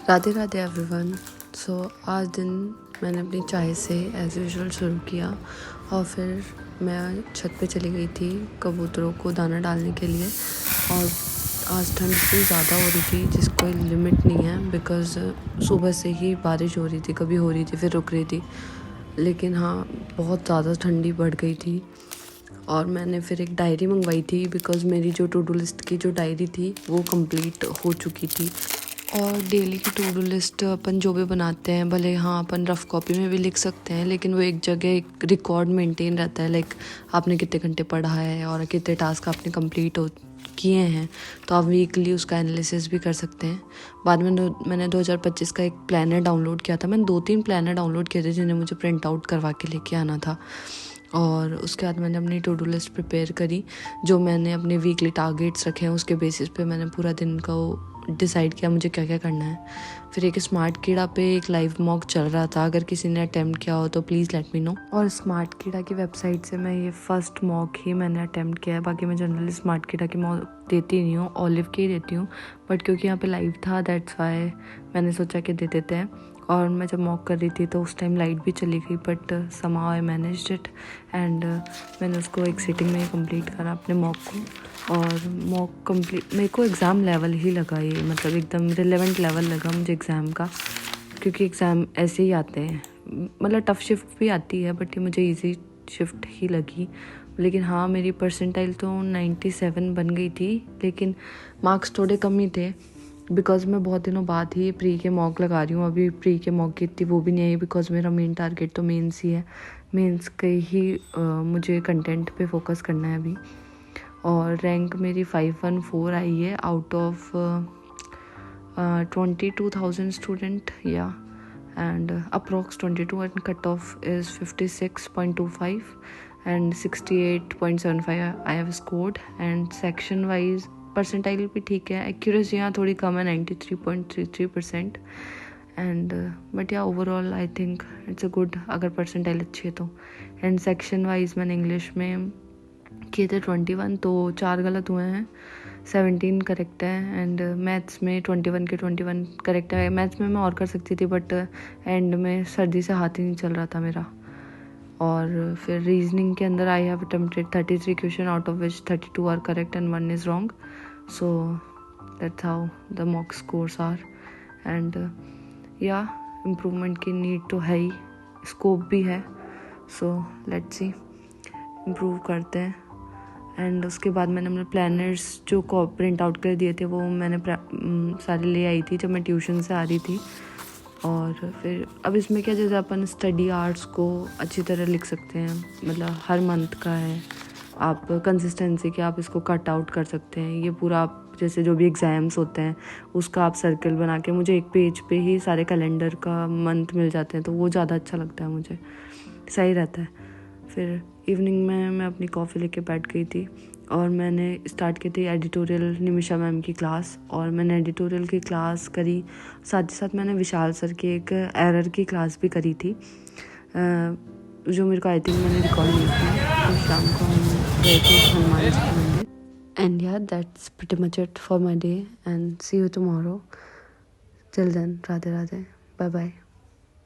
Radhe Radhe everyone. सो आज दिन मैंने अपनी चाय से एज़ यूजुअल शुरू किया और फिर मैं छत पे चली गई थी कबूतरों को दाना डालने के लिए। और आज ठंड इतनी ज़्यादा हो रही थी जिसको कोई लिमिट नहीं है, बिकॉज़ सुबह से ही बारिश हो रही थी, कभी हो रही थी फिर रुक रही थी। लेकिन हाँ, बहुत ज़्यादा ठंडी बढ़ गई थी। और मैंने फिर एक डायरी मंगवाई थी, बिकॉज़ मेरी जो टू डू लिस्ट की जो डायरी थी वो कंप्लीट हो चुकी थी। और डेली की टू डू लिस्ट अपन जो भी बनाते हैं, भले हाँ अपन रफ़ कॉपी में भी लिख सकते हैं, लेकिन वो एक जगह एक रिकॉर्ड मेंटेन रहता है। लाइक आपने कितने घंटे पढ़ा है और कितने टास्क आपने कंप्लीट किए हैं, तो आप वीकली उसका एनालिसिस भी कर सकते हैं। बाद में मैंने 2025 का एक प्लानर डाउनलोड किया था। मैंने 2-3 प्लानर डाउनलोड किए थे जिन्हें मुझे प्रिंट आउट करवा के लेके आना था। और उसके बाद मैंने अपनी टू डू लिस्ट प्रिपेयर करी। जो मैंने अपने वीकली टारगेट्स रखे हैं उसके बेसिस पे मैंने पूरा दिन का डिसाइड किया मुझे क्या क्या करना है। फिर एक स्मार्ट कीड़ा पे एक लाइव मॉक चल रहा था, अगर किसी ने अटेम्प्ट किया हो तो प्लीज़ लेट मी नो। और स्मार्ट कीड़ा की वेबसाइट से मैं ये फर्स्ट मॉक ही मैंने अटेम्प्ट किया है। बाकी मैं जनरली स्मार्ट कीड़ा की मॉक देती नहीं हूँ, ऑलिव की ही देती हूँ, बट क्योंकि यहाँ पे लाइव था दैट्स वाई मैंने सोचा कि दे देते हैं। और मैं जब मॉक कर रही थी तो उस टाइम लाइट भी चली गई, but somehow I managed it and मैंने उसको एक सीटिंग में कंप्लीट करा अपने मॉक को। और मॉक कंप्लीट मेरे को एग्ज़ाम लेवल ही लगा, ये मतलब एकदम रिलेवेंट लेवल लगा मुझे एग्ज़ाम का, क्योंकि एग्ज़ाम ऐसे ही आते हैं। मतलब टफ़ शिफ्ट भी आती है बट ये मुझे ईजी शिफ्ट ही लगी। लेकिन हाँ, मेरी परसेंटाइल तो 97 बन गई थी, लेकिन मार्क्स थोड़े कम ही थे, बिकॉज़ मैं बहुत दिनों बाद ही प्री के मॉक लगा रही हूँ। अभी प्री के मॉक की इतनी वो भी नहीं आई, बिकॉज़ मेरा मेन टारगेट तो मेंस ही है। मेंस के ही मुझे कंटेंट पे फोकस करना है अभी। और रैंक मेरी 514 आई है आउट ऑफ 22,000 स्टूडेंट या and approx 22 and cut off is 56.25 and 68.75 I have scored. And section wise percentile भी ठीक है, एक्यूरेसी यहाँ थोड़ी कम है 93.33%। एंड बट या overall I think it's a good, अगर परसेंटाइल अच्छी है तो। एंड सेक्शन वाइज मैंने इंग्लिश में किए थे 21, तो 4 गलत हुए हैं, 17 करेक्ट है। एंड मैथ्स में 21 के 21 करेक्ट है। मैथ्स में मैं और कर सकती थी बट एंड में सर्दी से हाथ ही नहीं चल रहा था मेरा। और फिर रीजनिंग के अंदर I have attempted 33 question out of which 32 are correct and 1 is wrong. So that's how the mock scores are. And yeah improvement की नीड तो है ही, स्कोप भी है, सो लेट्स सी इम्प्रूव करते हैं। एंड उसके बाद मैंने अपने प्लानर्स जो प्रिंट आउट कर दिए थे वो मैंने सारे ले आई थी जब मैं ट्यूशन से आ रही थी। और फिर अब इसमें क्या, जैसे अपन स्टडी आवर्स को अच्छी तरह लिख सकते हैं, मतलब हर मंथ का है, आप कंसिस्टेंसी के आप इसको कट आउट कर सकते हैं। ये पूरा आप जैसे जो भी एग्ज़ाम्स होते हैं उसका आप सर्कल बना के, मुझे एक पेज पे ही सारे कैलेंडर का मंथ मिल जाते हैं, तो वो ज़्यादा अच्छा लगता है, मुझे सही रहता है। फिर इवनिंग में मैं अपनी कॉफ़ी लेके बैठ गई थी और मैंने स्टार्ट की थी एडिटोरियल निमिषा मैम की क्लास। और मैंने एडिटोरियल की क्लास करी, साथ ही साथ मैंने विशाल सर की एक एरर की क्लास भी करी थी, जो मेरे को आई थिंक मैंने रिकॉर्ड नहीं की। तो शाम को हम गए थे हनुमान जी के मंदिर। And yeah that's pretty much it for my day and see you tomorrow. Till then, Radhe Radhe, bye bye.